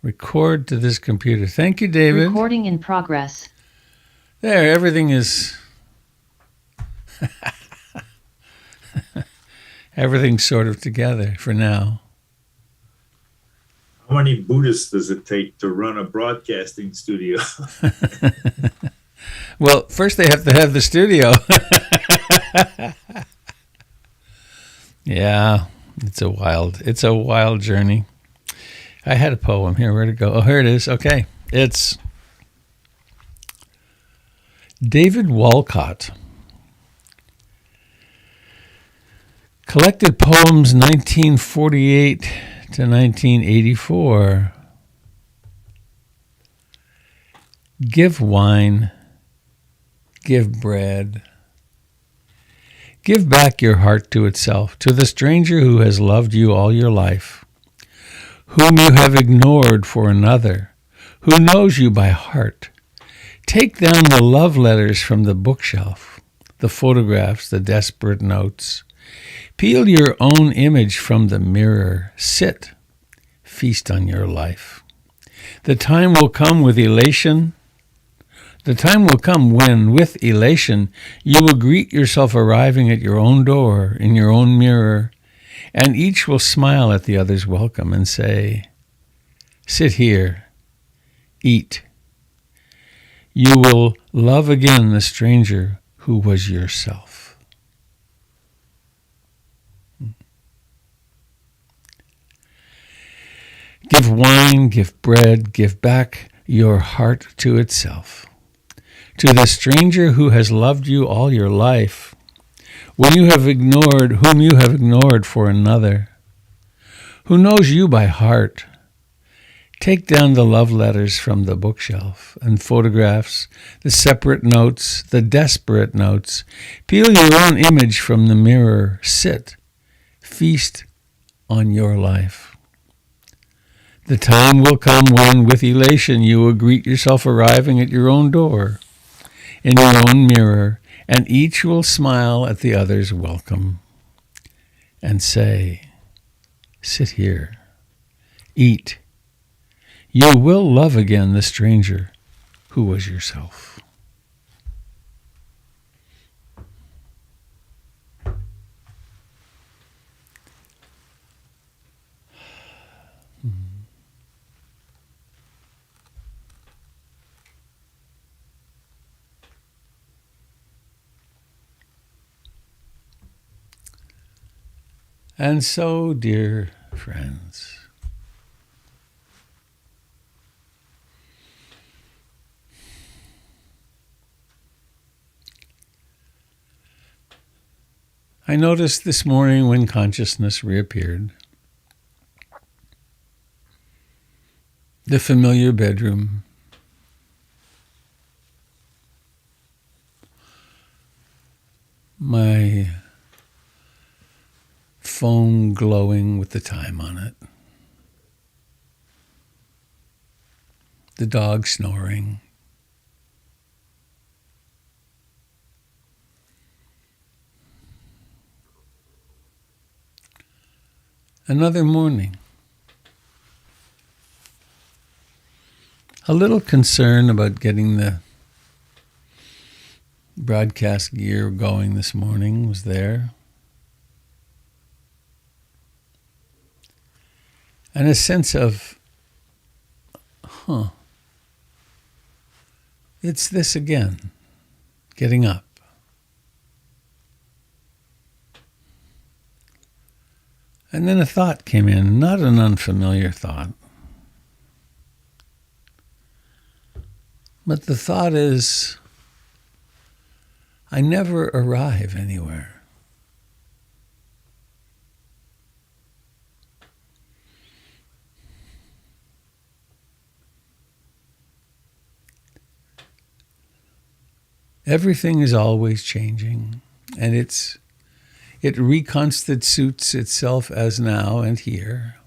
Record to this computer. Thank you, David. Recording in progress. There, everything is... everything's sort of together for now. How many Buddhists does it take to run a broadcasting studio? Well, first they have to have the studio. Yeah, it's a wild journey. I had a poem here. Where'd it go? Oh, here it is. Okay. It's David Walcott. Collected poems 1948 to 1984. Give wine, give bread. Give back your heart to itself, to the stranger who has loved you all your life, whom you have ignored for another, who knows you by heart. Take down the love letters from the bookshelf, the photographs, the desperate notes. Peel your own image from the mirror. Sit, feast on your life. The time will come with elation. The time will come when, with elation, you will greet yourself arriving at your own door, in your own mirror, and each will smile at the other's welcome and say, sit here, eat. You will love again the stranger who was yourself. Give wine, give bread, give back your heart to itself. To the stranger who has loved you all your life, whom you have ignored for another, who knows you by heart. Take down the love letters from the bookshelf and photographs, the separate notes, the desperate notes. Peel your own image from the mirror. Sit, feast on your life. The time will come when, with elation, you will greet yourself arriving at your own door, in your own mirror, and each will smile at the other's welcome and say, sit here, eat. You will love again the stranger who was yourself. And so, dear friends, I noticed this morning when consciousness reappeared, the familiar bedroom, my phone glowing with the time on it, the dog snoring, another morning. A little concern about getting the broadcast gear going this morning was there. And a sense of, it's this again, getting up. And then a thought came in, not an unfamiliar thought. But the thought is, I never arrive anywhere. Everything is always changing, and it reconstitutes itself as now and here.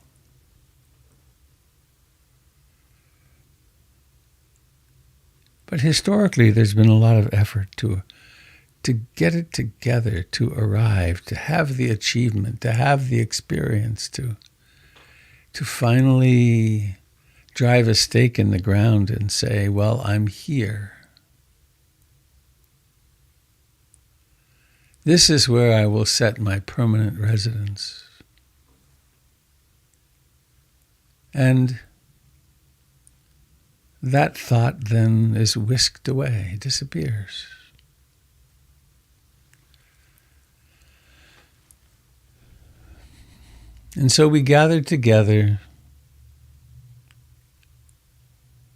But historically, there's been a lot of effort to get it together, to arrive, to have the achievement, to have the experience, to finally drive a stake in the ground and say, well, I'm here. This is where I will set my permanent residence. And that thought then is whisked away, disappears. And so we gather together,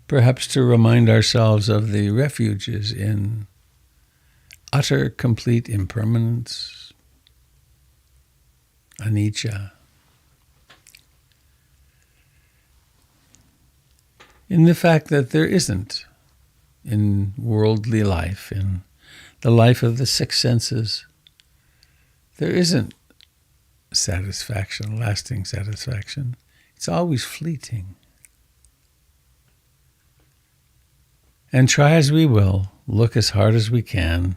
perhaps to remind ourselves of the refuges in utter, complete impermanence, anicca, in the fact that there isn't, in worldly life, in the life of the six senses, there isn't satisfaction, lasting satisfaction. It's always fleeting. And try as we will, look as hard as we can,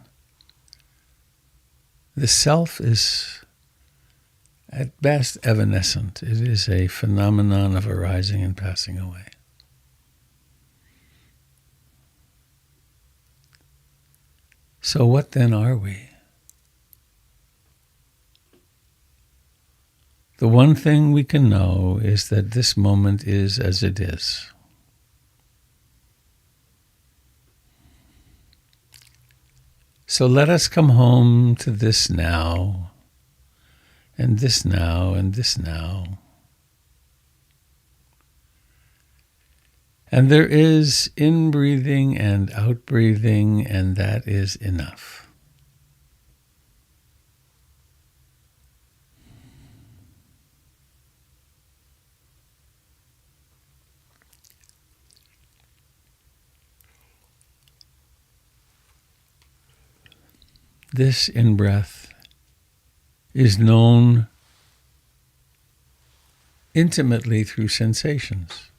the self is at best evanescent. It is a phenomenon of arising and passing away. So what then are we? The one thing we can know is that this moment is as it is. So let us come home to this now, and this now, and this now. And there is in-breathing and out-breathing, and that is enough. This in-breath is known intimately through sensations.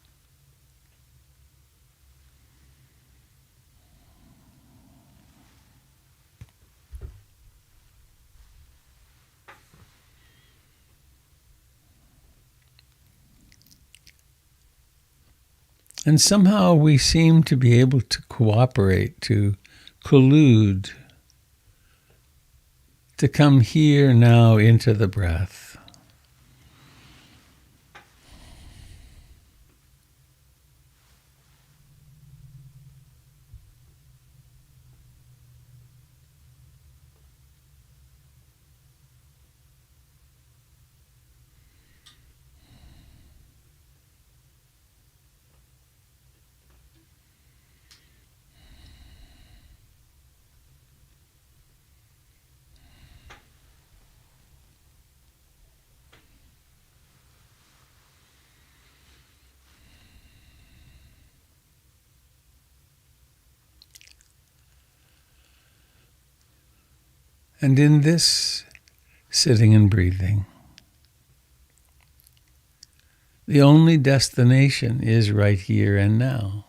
And somehow we seem to be able to cooperate, to collude, to come here now into the breath. And in this sitting and breathing, the only destination is right here and now.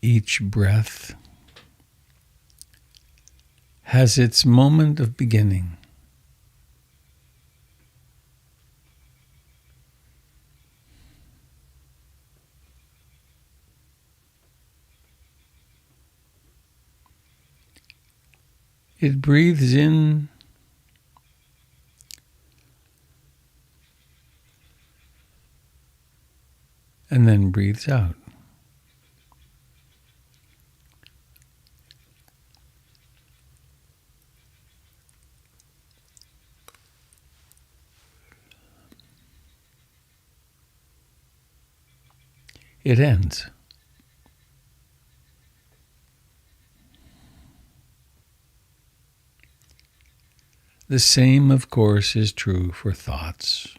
Each breath has its moment of beginning. It breathes in and then breathes out. It ends. The same, of course, is true for thoughts.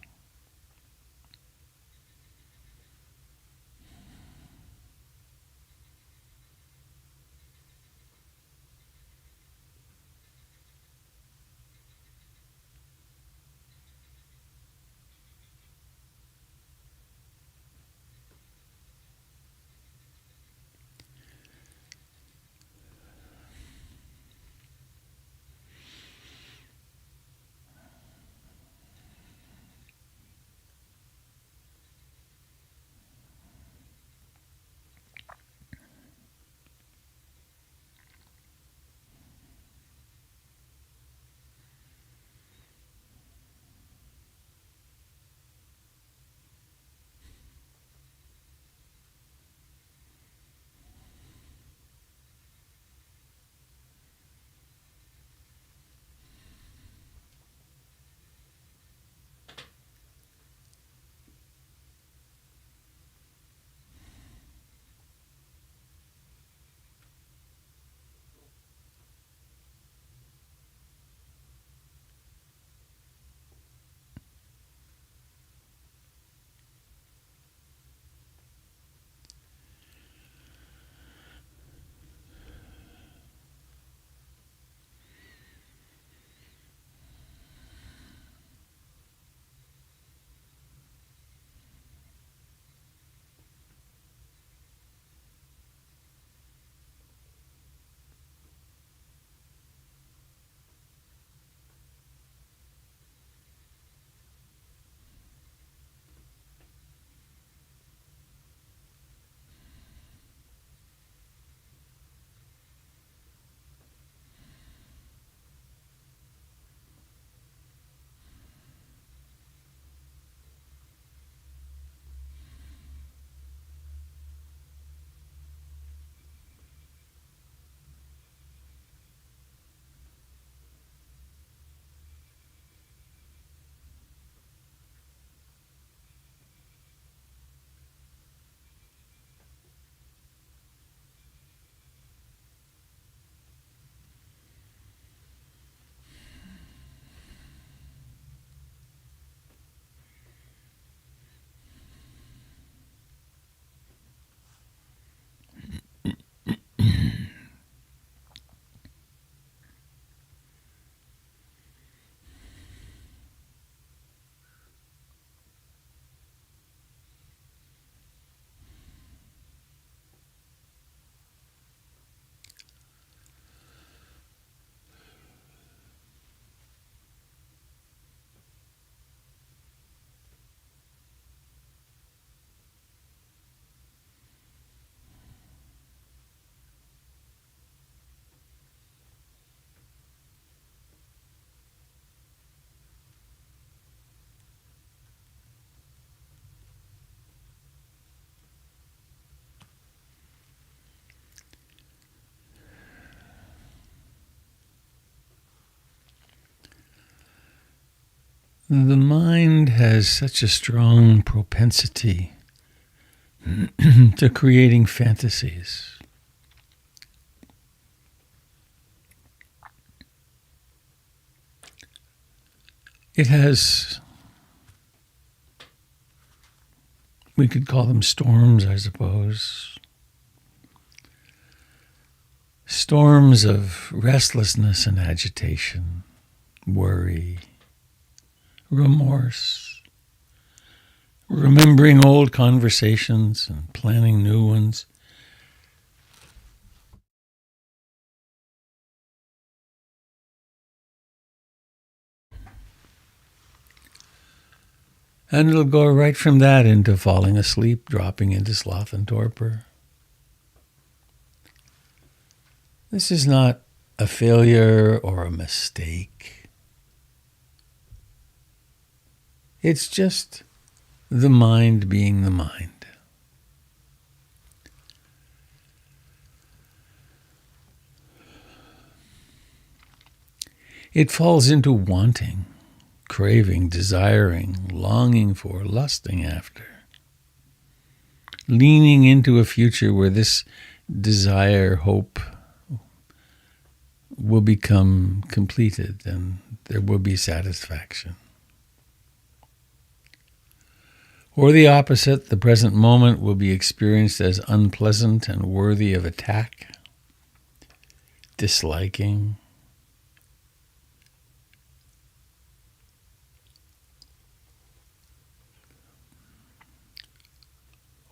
The mind has such a strong propensity to creating fantasies. It has, we could call them storms, I suppose. Storms of restlessness and agitation, worry, remorse, remembering old conversations and planning new ones, And it'll go right from that into falling asleep, dropping into sloth and torpor. This is not a failure or a mistake. It's just the mind being the mind. It falls into wanting, craving, desiring, longing for, lusting after, leaning into a future where this desire, hope will become completed and there will be satisfaction. Or the opposite, the present moment will be experienced as unpleasant and worthy of attack, disliking.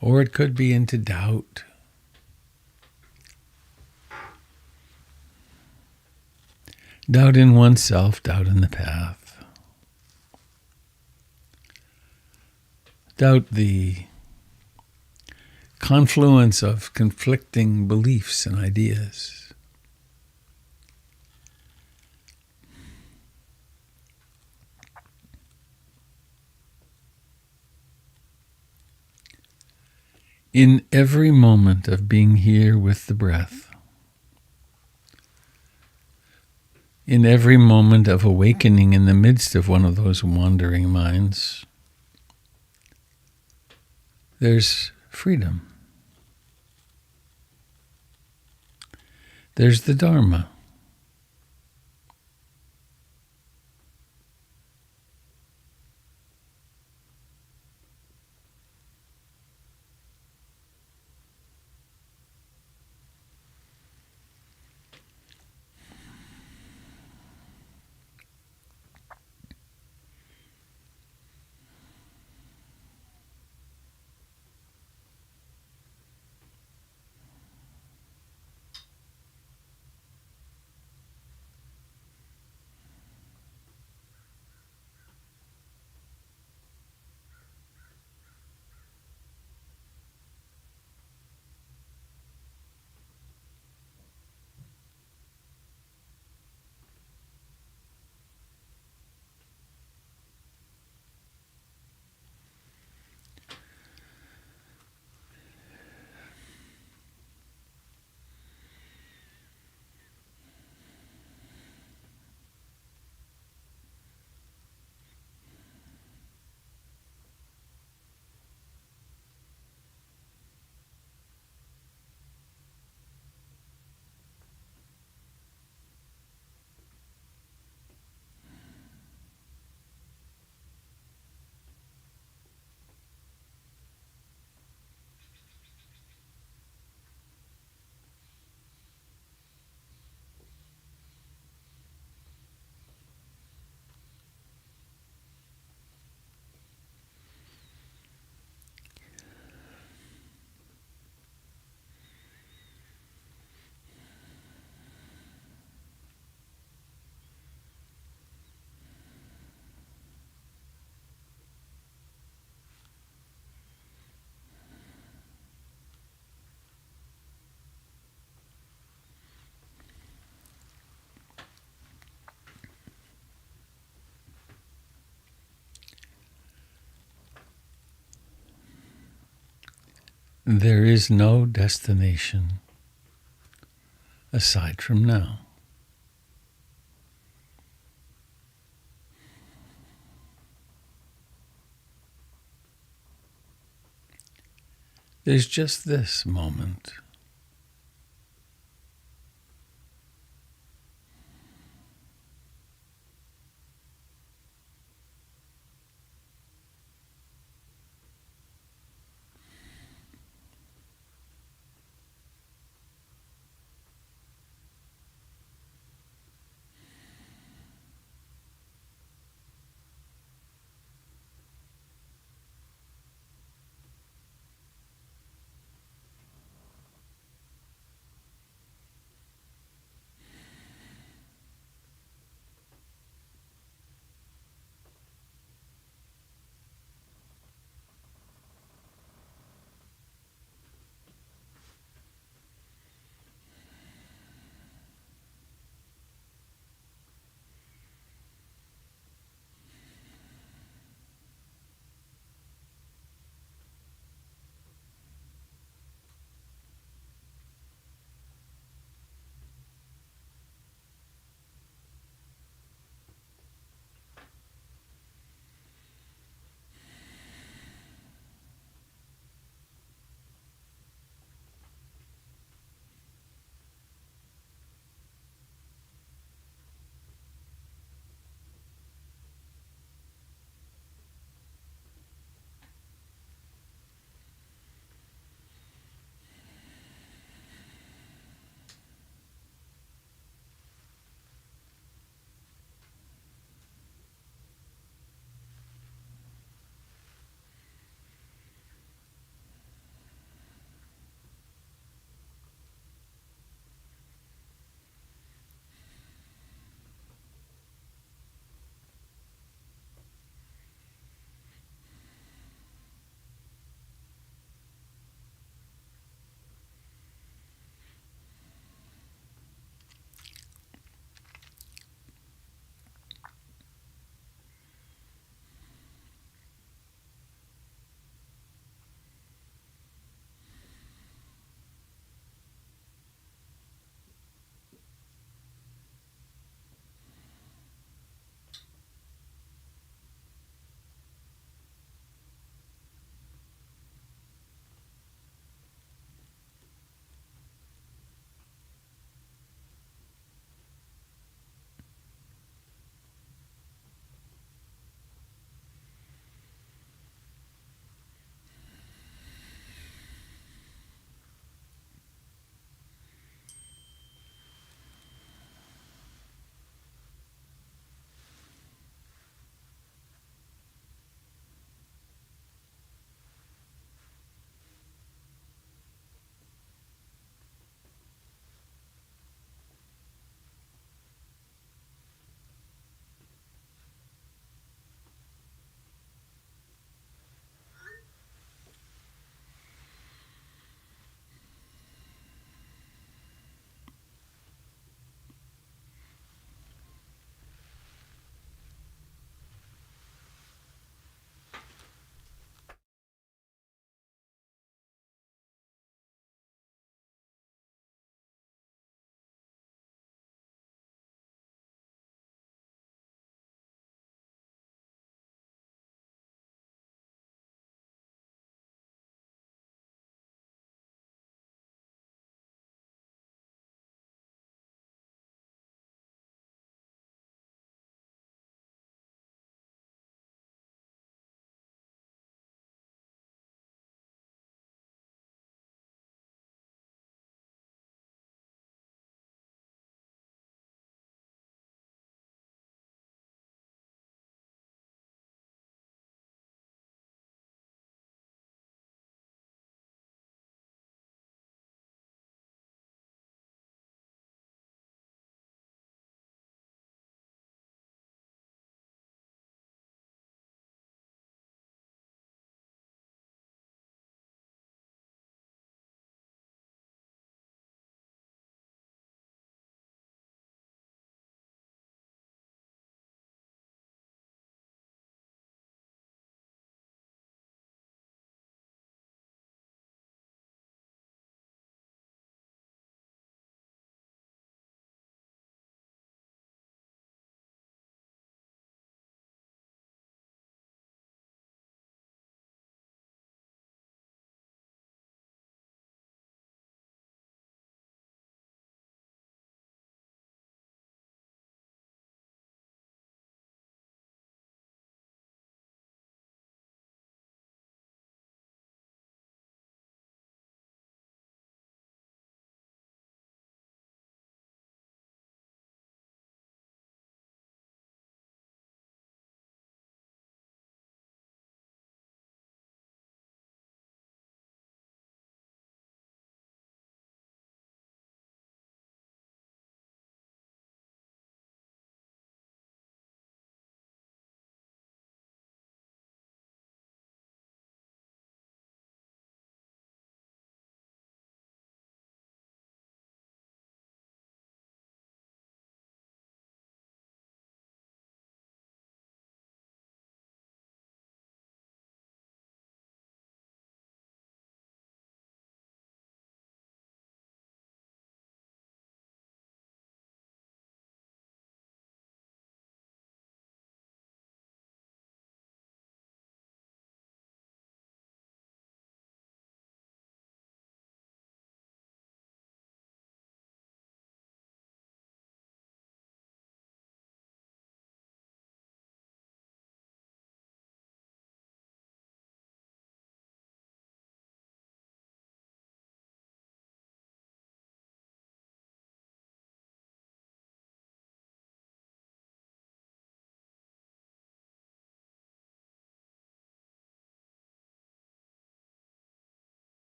Or it could be into doubt. Doubt in oneself, doubt in the path. Doubt the confluence of conflicting beliefs and ideas. In every moment of being here with the breath, in every moment of awakening in the midst of one of those wandering minds, there's freedom. There's the Dharma. There is no destination aside from now. There's just this moment.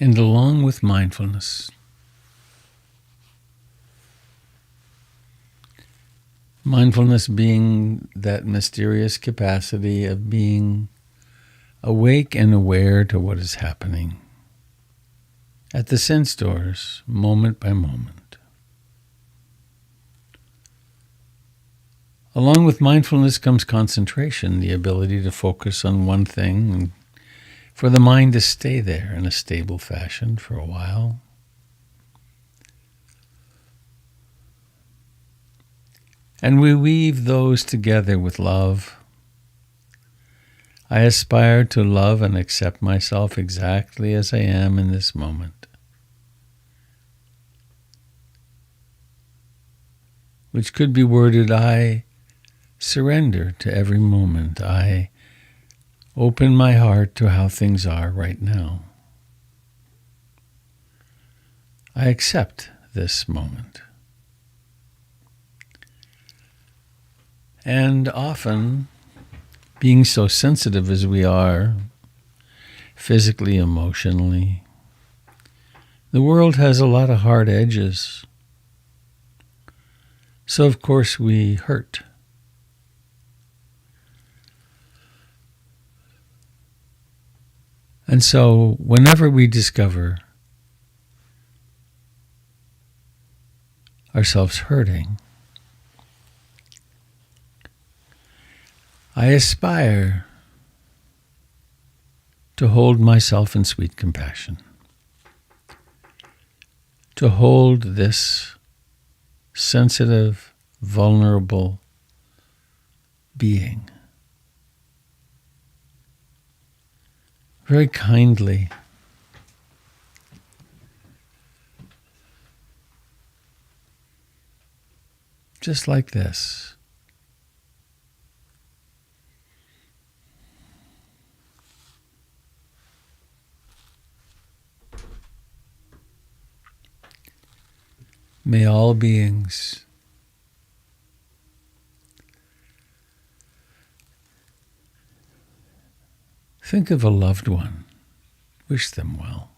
And along with mindfulness, mindfulness being that mysterious capacity of being awake and aware to what is happening at the sense doors, moment by moment. Along with mindfulness comes concentration, the ability to focus on one thing and for the mind to stay there in a stable fashion for a while. And we weave those together with love. I aspire to love and accept myself exactly as I am in this moment, which could be worded, I surrender to every moment. I open my heart to how things are right now. I accept this moment. And often, being so sensitive as we are, physically, emotionally, the world has a lot of hard edges. So of course we hurt. And so whenever we discover ourselves hurting, I aspire to hold myself in sweet compassion, to hold this sensitive, vulnerable being very kindly. Just like this. May all beings think of a loved one, wish them well.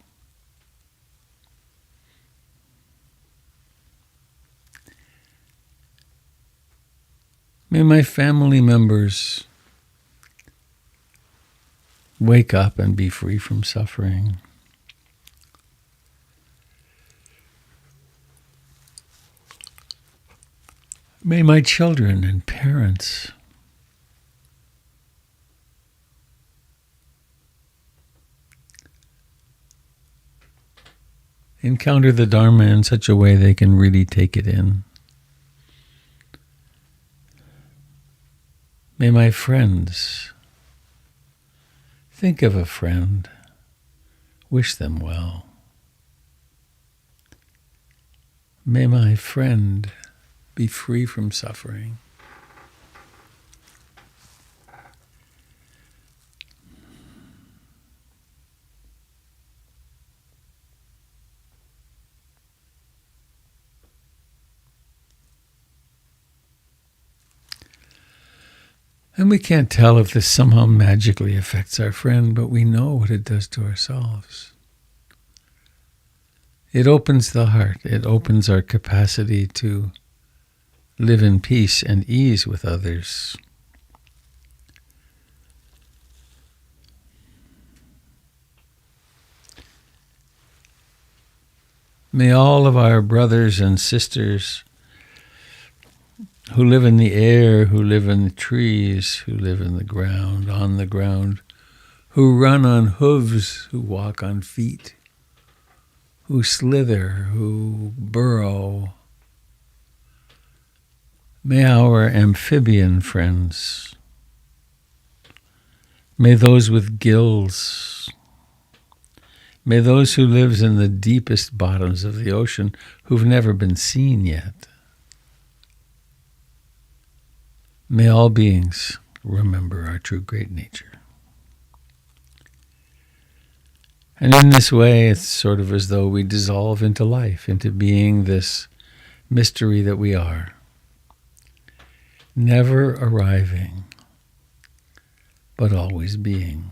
May my family members wake up and be free from suffering. May my children and parents encounter the Dharma in such a way they can really take it in. May my friends think of a friend, wish them well. May my friend be free from suffering. And we can't tell if this somehow magically affects our friend, but we know what it does to ourselves. It opens the heart. It opens our capacity to live in peace and ease with others. May all of our brothers and sisters who live in the air, who live in the trees, who live in the ground, on the ground, who run on hooves, who walk on feet, who slither, who burrow. May our amphibian friends, may those with gills, may those who live in the deepest bottoms of the ocean who've never been seen yet, may all beings remember our true great nature. And in this way, it's sort of as though we dissolve into life, into being this mystery that we are, never arriving, but always being.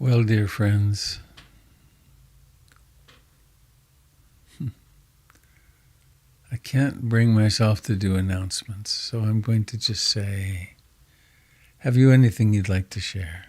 Well, dear friends, I can't bring myself to do announcements, so I'm going to just say, have you anything you'd like to share?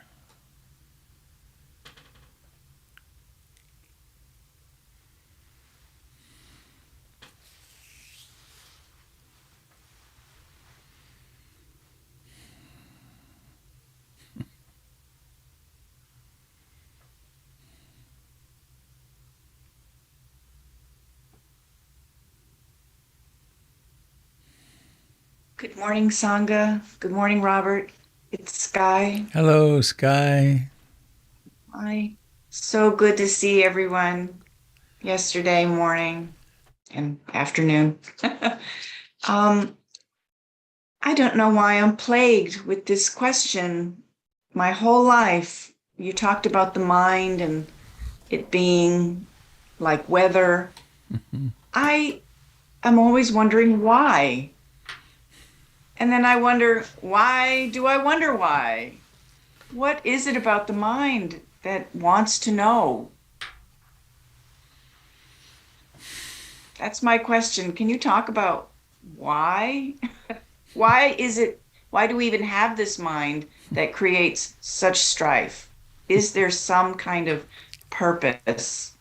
Good morning, Sangha. Good morning, Robert. It's Sky. Hello, Sky. Hi. So good to see everyone yesterday morning and afternoon. um, I don't know why I'm plagued with this question my whole life. You talked about the mind and it being like weather. I am always wondering why. And then I wonder, why do I wonder why? What is it about the mind that wants to know? That's my question. Can you talk about why? Why is it, why do we even have this mind that creates such strife? Is there some kind of purpose?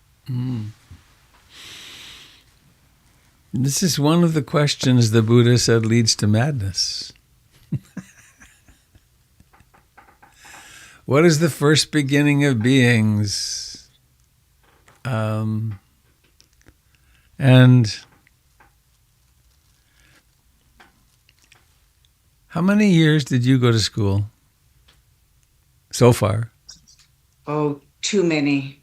This is one of the questions the Buddha said leads to madness. What is the first beginning of beings? And how many years did you go to school so far? Oh, too many.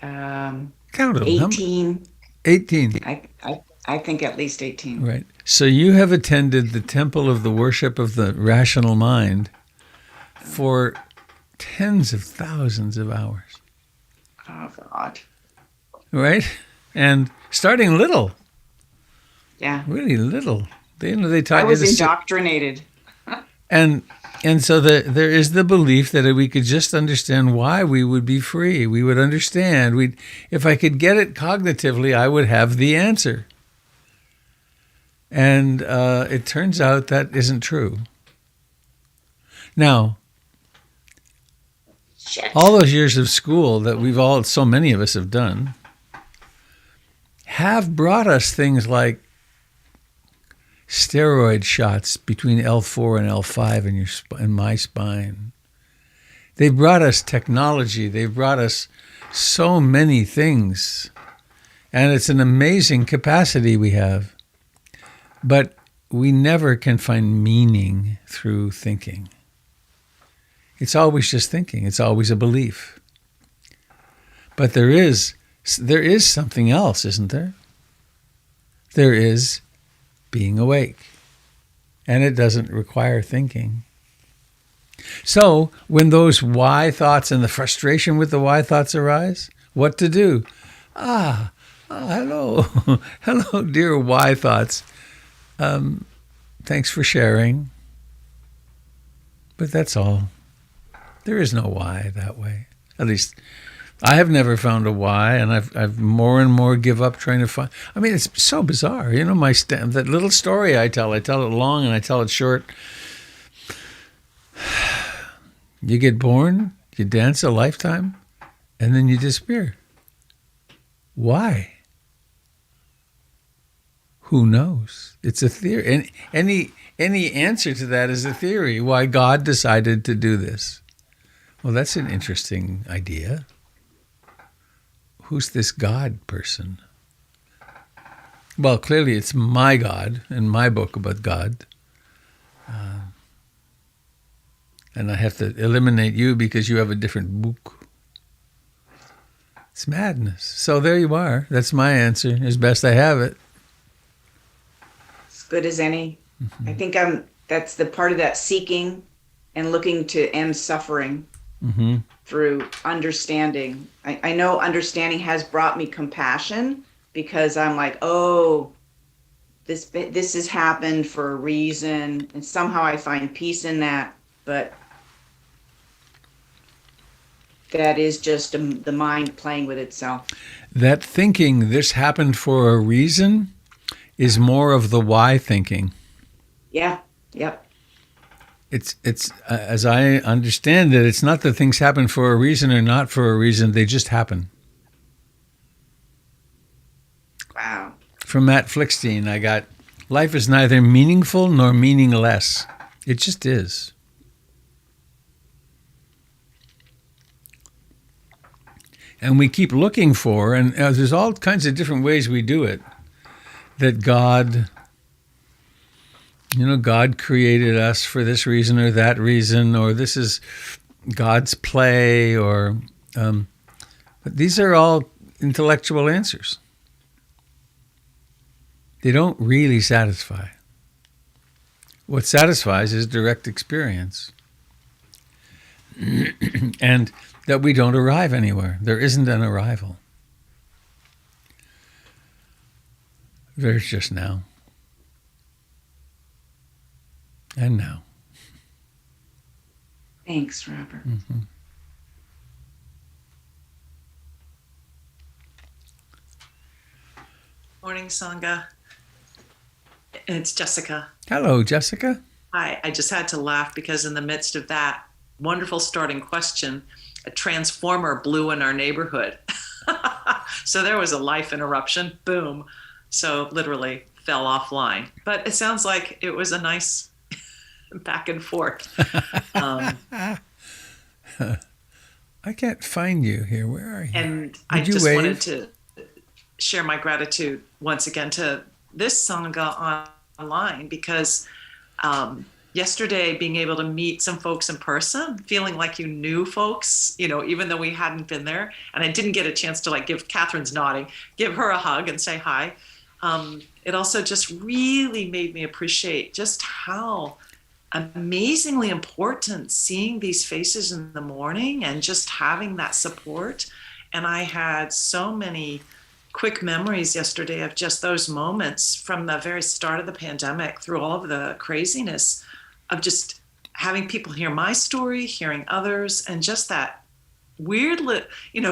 Count them. 18. 18. I think at least 18. Right. So you have attended the temple of the worship of the rational mind for tens of thousands of hours. Oh, God. Right? And starting little, Yeah. really little. They taught I you was to sit. indoctrinated. And so there is the belief that if we could just understand why, we would be free. We would understand. If I could get it cognitively, I would have the answer. And it turns out that isn't true. Now, Shit. all those years of school that so many of us have done, have brought us things like steroid shots between L4 and L5 in my spine. They've brought us technology. They've brought us so many things. And it's an amazing capacity we have. But we never can find meaning through thinking. It's always just thinking. It's always a belief. But there is something else, isn't there? There is being awake. And it doesn't require thinking. So when those why thoughts and the frustration with the why thoughts arise, what to do? Hello. Hello, dear why thoughts. Thanks for sharing. But that's all. There is no why that way. At least I have never found a why, and I've more and more give up trying to find. I mean, it's so bizarre. You know, that little story I tell it long and I tell it short. You get born, you dance a lifetime, and then you disappear. Why? Who knows? It's a theory. And any answer to that is a theory, why God decided to do this. Well, that's an interesting idea. Who's this God person? Well, clearly it's my God in my book about God. And I have to eliminate you because you have a different book. It's madness. So there you are. That's my answer, as best I have it. As good as any. Mm-hmm. I think that's the part of that seeking and looking to end suffering through understanding. I know understanding has brought me compassion because I'm like, oh, this has happened for a reason, and somehow I find peace in that. But that is just the mind playing with itself? That thinking this happened for a reason is more of the why thinking. Yeah. Yep. It's as I understand it, it's not that things happen for a reason or not for a reason. They just happen. Wow. From Matt Flickstein, I got, life is neither meaningful nor meaningless. It just is. And we keep looking for, and there's all kinds of different ways we do it, that God created us for this reason or that reason, or this is God's play, or but these are all intellectual answers. They don't really satisfy. What satisfies is direct experience. And that we don't arrive anywhere. There isn't an arrival. There's just now. And now. Thanks, Robert. Mm-hmm. Morning, Sangha. It's Jessica. Hello, Jessica. Hi. I just had to laugh because in the midst of that wonderful starting question, a transformer blew in our neighborhood. So there was a life interruption. Boom. So literally fell offline. But it sounds like it was a nice back and forth. I can't find you here. Where are you? And I Did you just wave? wanted to share my gratitude once again to this Sangha online because yesterday being able to meet some folks in person, feeling like you knew folks, even though we hadn't been there. And I didn't get a chance to give Catherine's nodding, give her a hug and say hi. It also just really made me appreciate just how amazingly important seeing these faces in the morning and just having that support. And I had so many quick memories yesterday of just those moments from the very start of the pandemic through all of the craziness of just having people hear my story, hearing others, and just that weird,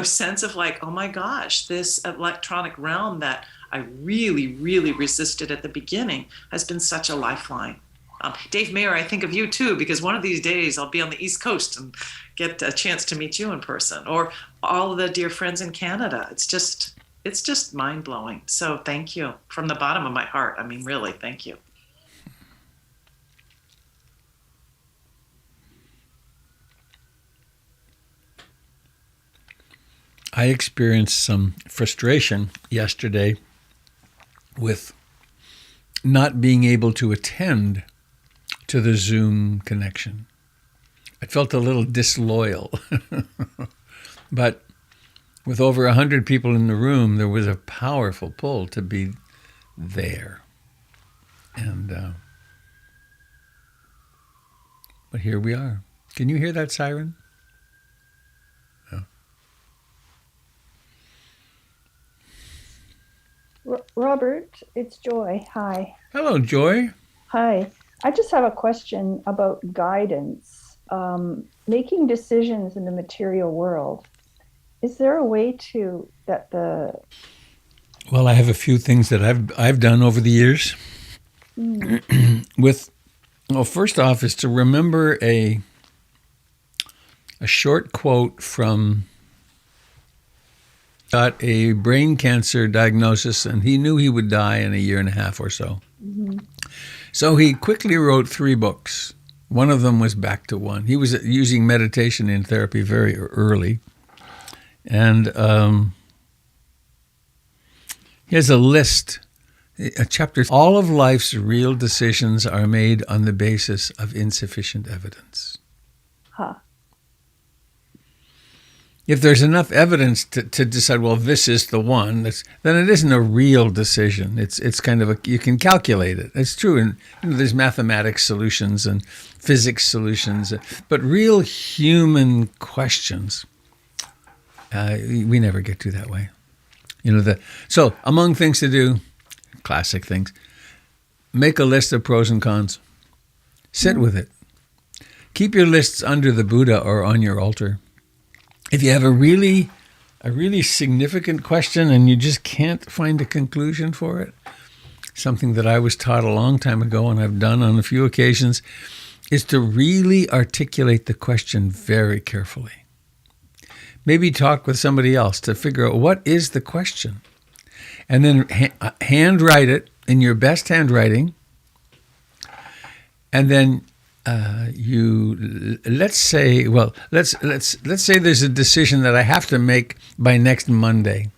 sense of oh my gosh, this electronic realm that I really, really resisted at the beginning has been such a lifeline. Dave Mayer, I think of you too, because one of these days I'll be on the East Coast and get a chance to meet you in person, or all of the dear friends in Canada. It's just mind-blowing. So thank you from the bottom of my heart. I mean, really, thank you. I experienced some frustration yesterday with not being able to attend to the Zoom connection. I felt a little disloyal. But with over 100 people in the room, there was a powerful pull to be there. And but here we are. Can you hear that siren? Robert, it's Joy. Hi. Hello, Joy. Hi. I just have a question about guidance. Making decisions in the material world. Is there a way to that the? Well, I have a few things that I've done over the years. First off, is to remember a short quote from. Got a brain cancer diagnosis, and he knew he would die in a year and a half or so. Mm-hmm. So he quickly wrote 3 books. One of them was Back to One. He was using meditation in therapy very early. And he has a list, a chapter. All of life's real decisions are made on the basis of insufficient evidence. Huh. If there's enough evidence to decide, well, this is the one, then it isn't a real decision. It's kind of you can calculate it. It's true, and there's mathematics solutions and physics solutions, but real human questions, we never get to that way. So among things to do, classic things, make a list of pros and cons. Sit with it. Keep your lists under the Buddha or on your altar. if you have a really significant question and you just can't find a conclusion for it, something that I was taught a long time ago and I've done on a few occasions, is to really articulate the question very carefully. Maybe talk with somebody else to figure out what is the question. And then handwrite it in your best handwriting. And then let's say there's a decision that I have to make by next Monday.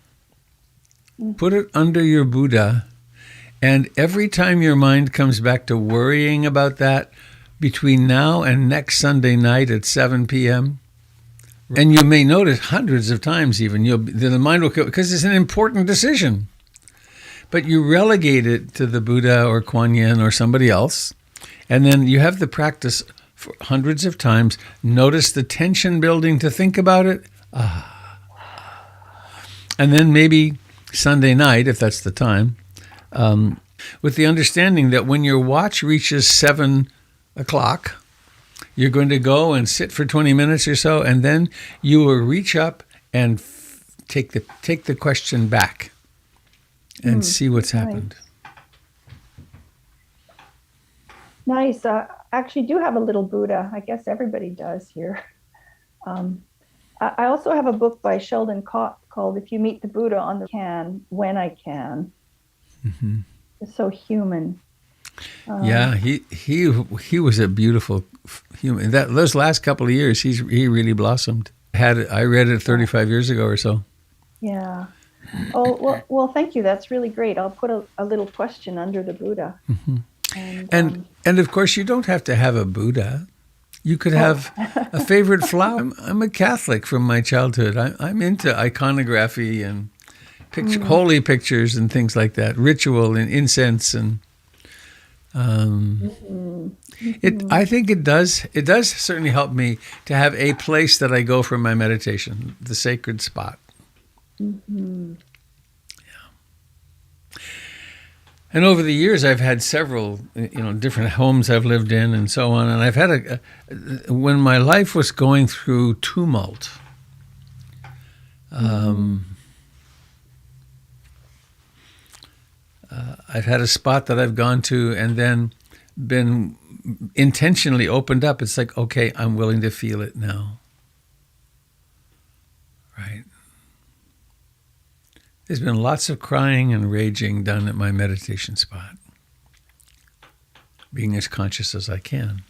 Put it under your Buddha, and every time your mind comes back to worrying about that, between now and next Sunday night at 7 p.m., and you may notice hundreds of times even, the mind will go, because it's an important decision. But you relegate it to the Buddha or Kuan Yin or somebody else, and then you have the practice for hundreds of times. Notice the tension building to think about it. And then maybe Sunday night, if that's the time, with the understanding that when your watch reaches 7 o'clock, you're going to go and sit for 20 minutes or so, and then you will reach up and take the question back and see what's happened. Nice. I actually do have a little Buddha. I guess everybody does here. I also have a book by Sheldon Kopp called "If You Meet the Buddha on the Can, When I Can." Mm-hmm. It's so human. Yeah, he was a beautiful human. Those last couple of years, he really blossomed. I read it 35 years ago or so. Yeah. Oh well. Thank you. That's really great. I'll put a little question under the Buddha. Mm-hmm. And of course, you don't have to have a Buddha. You could have a favorite flower. I'm a Catholic from my childhood. I'm into iconography and holy pictures and things like that, ritual and incense and. I think it does certainly help me to have a place that I go for my meditation, the sacred spot. Mm-hmm. Yeah. And over the years, I've had several, different homes I've lived in and so on. And I've had when my life was going through tumult, I've had a spot that I've gone to and then been intentionally opened up. It's like, okay, I'm willing to feel it now. Right? There's been lots of crying and raging done at my meditation spot. Being as conscious as I can.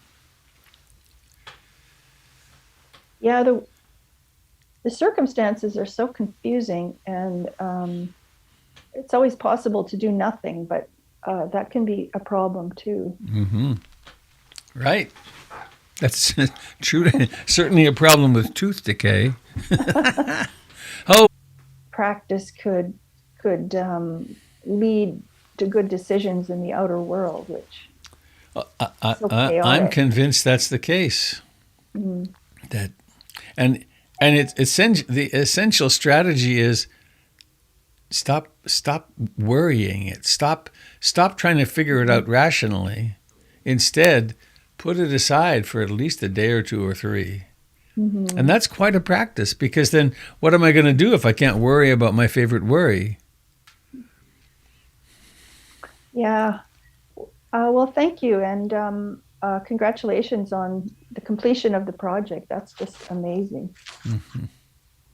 Yeah, the circumstances are so confusing, and it's always possible to do nothing, but that can be a problem too. Mm-hmm. Right. That's true. Certainly a problem with tooth decay. Practice could lead to good decisions in the outer world, which I'm convinced that's the case. Mm. And the essential strategy is stop worrying it. Stop trying to figure it out rationally. Instead, put it aside for at least a day or two or three. Mm-hmm. And that's quite a practice, because then what am I going to do if I can't worry about my favorite worry? Yeah. Well, thank you. And congratulations on the completion of the project. That's just amazing. Mm-hmm.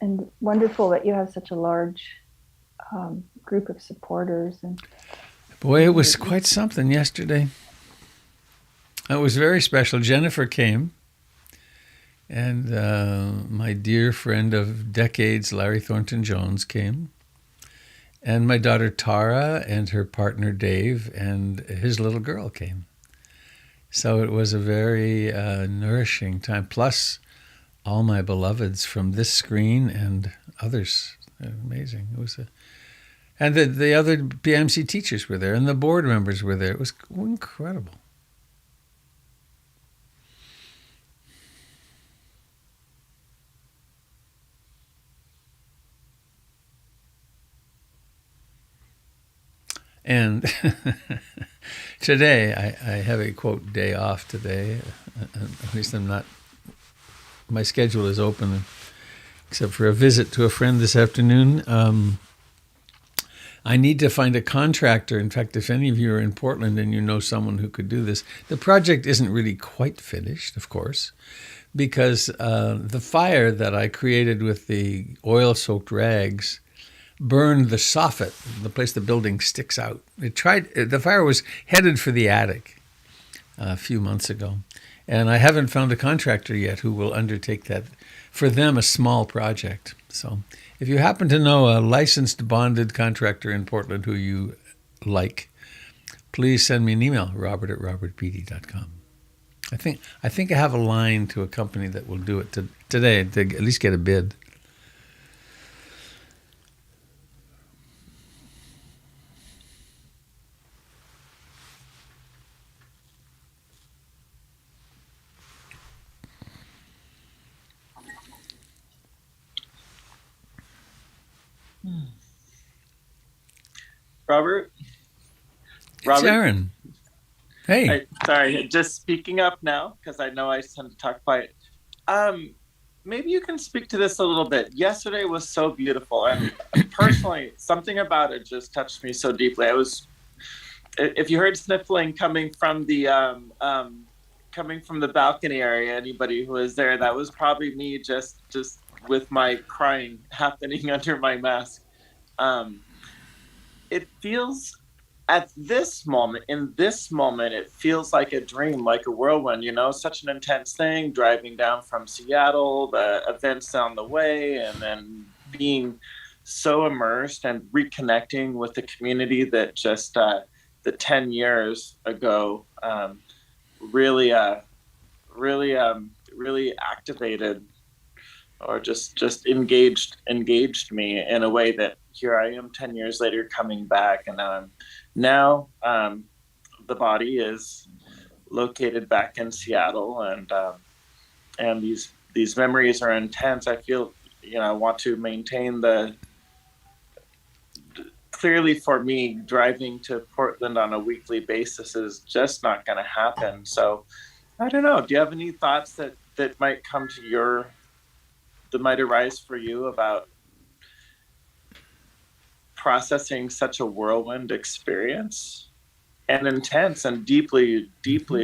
And wonderful that you have such a large group of supporters. And boy, it was quite something yesterday. It was very special. Jennifer came. And my dear friend of decades, Larry Thornton Jones, came. And my daughter Tara and her partner Dave and his little girl came. So it was a very nourishing time. Plus all my beloveds from this screen and others. Amazing. It was and the other BMC teachers were there and the board members were there. It was incredible. And today, I have a, quote, day off today. At least my schedule is open. except for a visit to a friend this afternoon. I need to find a contractor. In fact, if any of you are in Portland and you know someone who could do this, the project isn't really quite finished, of course, because the fire that I created with the oil-soaked rags burned the soffit, the place the building sticks out. The fire was headed for the attic a few months ago, and I haven't found a contractor yet who will undertake that. For them, a small project. So if you happen to know a licensed bonded contractor in Portland who you like, please send me an email, robert@robertbeatty.com. I think I have a line to a company that will do it today to at least get a bid. Robert? It's Aaron. Hey. Sorry, just speaking up now because I know I tend to talk quiet. Maybe you can speak to this a little bit. Yesterday was so beautiful, and personally, something about it just touched me so deeply. If you heard sniffling coming from the balcony area, anybody who was there, that was probably me just with my crying happening under my mask. It feels in this moment, it feels like a dream, like a whirlwind, such an intense thing, driving down from Seattle, the events on the way, and then being so immersed and reconnecting with the community that just the 10 years ago really activated or just engaged me in a way that here I am 10 years later coming back, and now the body is located back in Seattle, and these memories are intense. I feel I want to maintain clearly for me, driving to Portland on a weekly basis is just not going to happen. So I don't know. Do you have any thoughts that might come to that might arise for you about processing such a whirlwind experience and intense and deeply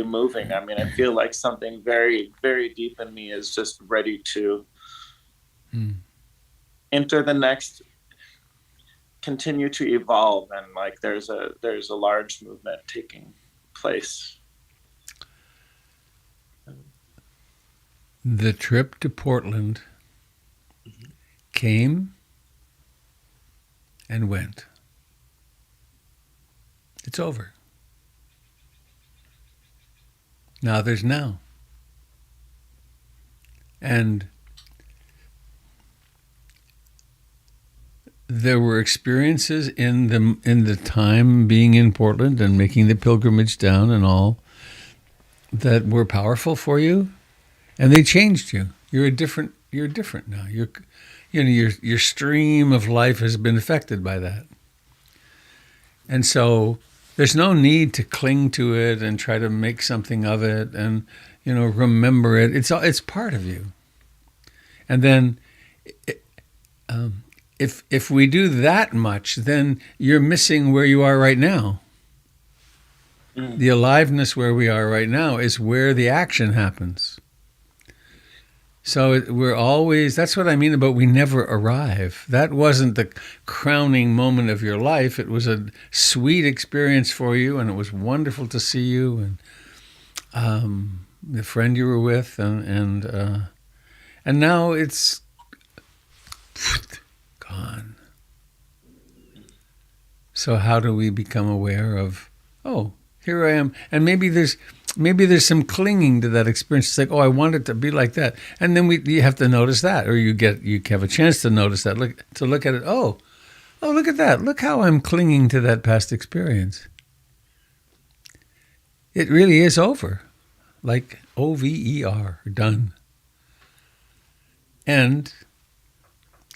moving? I mean, I feel like something very, very deep in me is just ready to enter the next, continue to evolve, and like there's a large movement taking place. The trip to Portland came and went. It's over. Now there's now. And there were experiences in the time being in Portland and making the pilgrimage down and all that were powerful for you, and they changed you. You're different now. Your stream of life has been affected by that. And so there's no need to cling to it and try to make something of it and remember it. It's part of you. And then if we do that much, then you're missing where you are right now. The aliveness where we are right now is where the action happens. So that's what I mean about we never arrive. That wasn't the crowning moment of your life. It was a sweet experience for you, and it was wonderful to see you and the friend you were with, and now it's gone. So how do we become aware of, oh, here I am, and maybe there's some clinging to that experience. It's like, oh, I want it to be like that. And then you have to notice that, or you have a chance to notice that, look at it. Oh, look at that. Look how I'm clinging to that past experience. It really is over. Like over, done. And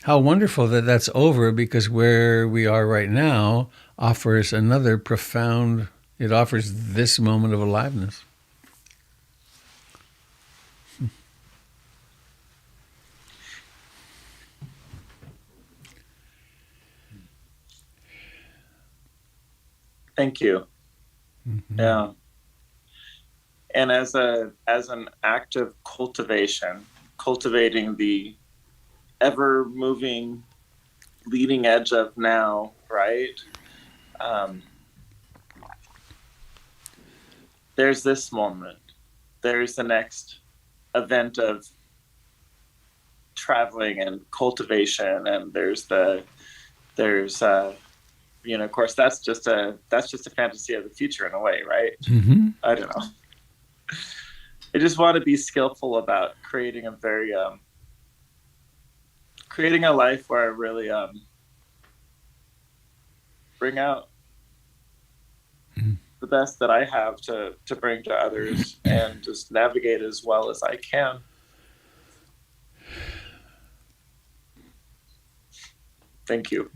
how wonderful that that's over, because where we are right now offers another profound, it offers this moment of aliveness. Thank you. Mhm. Yeah. And as an act of cultivating the ever moving leading edge of now, right? Um, there's this moment. There's the next event of traveling and cultivation, and there's of course that's just a fantasy of the future in a way, right? Mhm. I don't know. I just want to be skillful about creating a life where I really bring out the best that I have to bring to others and just navigate as well as I can. Thank you.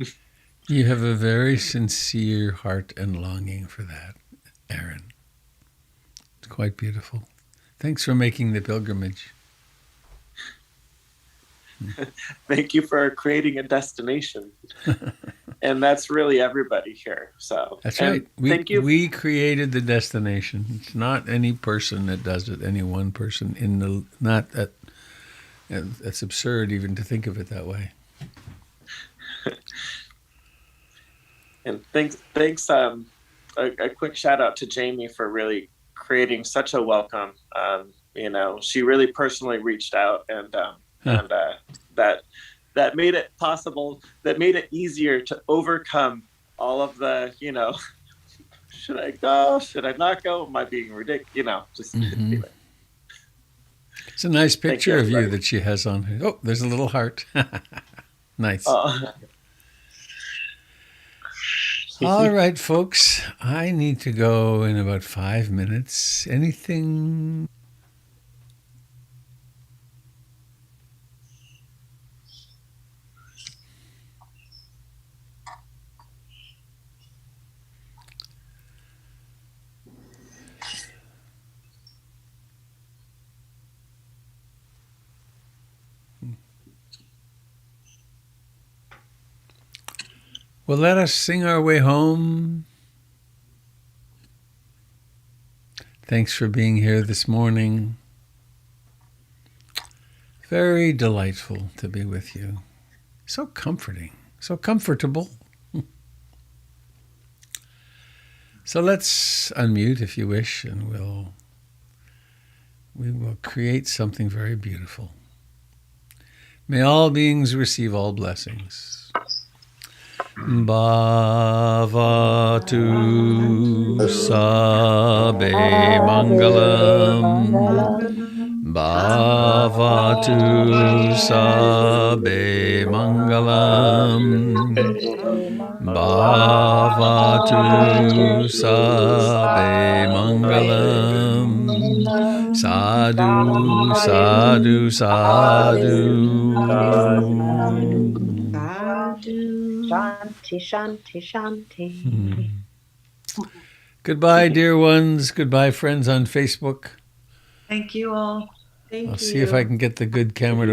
You have a very sincere heart and longing for that, Aaron. It's quite beautiful. Thanks for making the pilgrimage. Thank you for creating a destination. And that's really everybody here. So That's and right. thank you. We created the destination. It's not any person that does it. Any one person in the not that. It's absurd even to think of it that way. And thanks. A quick shout out to Jamie for really creating such a welcome. She really personally reached out and that made it possible. That made it easier to overcome all of the should I go? Should I not go? Am I being ridiculous? Mhm. It's a nice Thank picture of you everybody. that she has on her. Oh, there's a little heart. Nice. Uh, All right, folks. I need to go in about 5 minutes. Anything? Well, let us sing our way home. Thanks for being here this morning. Very delightful to be with you. So comforting, so comfortable. So let's unmute if you wish, and we will create something very beautiful. May all beings receive all blessings. Bhavatu sabe mangalam. Bhavatu sabe mangalam. Bhavatu sabe mangalam. Sadhu, sadhu, sadhu. Shanti, shanti, shanti. Goodbye, dear ones. Goodbye, friends on Facebook. Thank you all. Thank I'll you. see if I can get the good camera to